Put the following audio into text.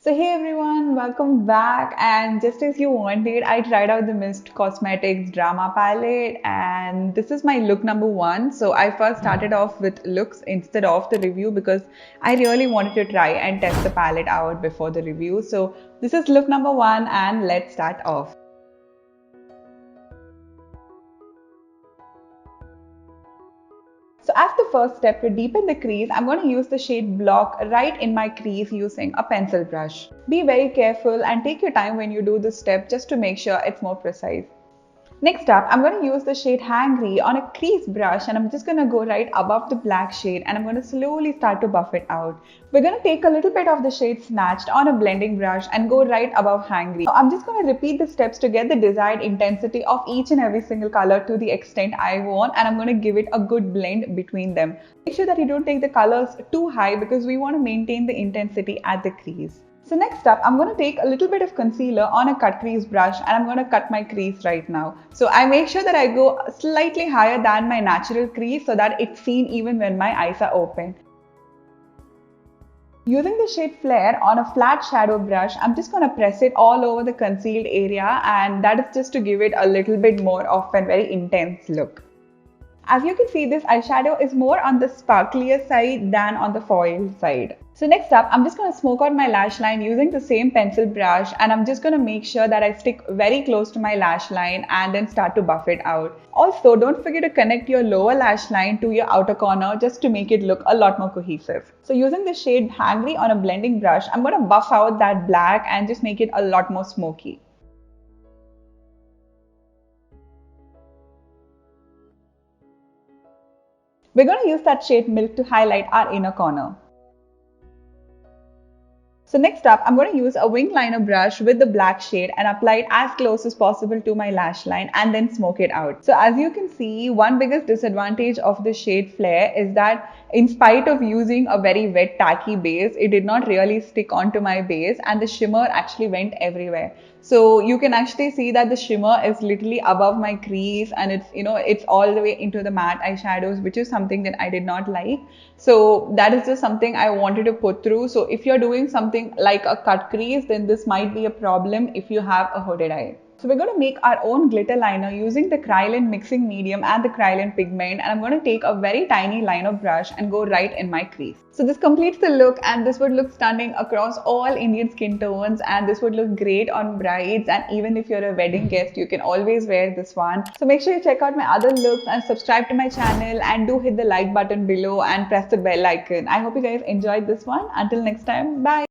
So hey everyone, welcome back, and just as you wanted, I tried out the Myst Cosmetics Drama Palette, and this is my look number one. So I first started off with looks instead of the review because I really wanted to try and test the palette out before the review. So this is look number one, and let's start off. So as the first step to deepen the crease, I'm going to use the shade Block right in my crease using a pencil brush. Be very careful and take your time when you do this step just to make sure it's more precise. Next up, I'm going to use the shade Hangry on a crease brush, and I'm just going to go right above the black shade and I'm going to slowly start to buff it out. We're going to take a little bit of the shade Snatched on a blending brush and go right above Hangry. So I'm just going to repeat the steps to get the desired intensity of each and every single color to the extent I want, and I'm going to give it a good blend between them. Make sure that you don't take the colors too high because we want to maintain the intensity at the crease. So next up, I'm going to take a little bit of concealer on a cut crease brush and I'm going to cut my crease right now. So I make sure that I go slightly higher than my natural crease so that it's seen even when my eyes are open. Using the shade Flare on a flat shadow brush, I'm just going to press it all over the concealed area, and that is just to give it a little bit more of a very intense look. As you can see, this eyeshadow is more on the sparklier side than on the foil side. So next up, I'm just going to smoke out my lash line using the same pencil brush, and I'm just going to make sure that I stick very close to my lash line and then start to buff it out. Also, don't forget to connect your lower lash line to your outer corner just to make it look a lot more cohesive. So using the shade Hangry on a blending brush, I'm going to buff out that black and just make it a lot more smoky. We're going to use that shade Milk to highlight our inner corner. So next up, I'm going to use a wing liner brush with the black shade and apply it as close as possible to my lash line and then smoke it out. So as you can see, one biggest disadvantage of the shade Flare is that in spite of using a very wet tacky base, it did not really stick onto my base and the shimmer actually went everywhere. So you can actually see that the shimmer is literally above my crease and it's all the way into the matte eyeshadows, which is something that I did not like. So that is just something I wanted to put through. So if you're doing something like a cut crease, then this might be a problem if you have a hooded eye. So we're going to make our own glitter liner using the Kryolan mixing medium and the Kryolan pigment, and I'm going to take a very tiny liner brush and go right in my crease. So this completes the look, and this would look stunning across all Indian skin tones, and this would look great on brides, and even if you're a wedding guest, you can always wear this one. So make sure you check out my other looks and subscribe to my channel, and do hit the like button below and press the bell icon. I hope you guys enjoyed this one. Until next time, bye.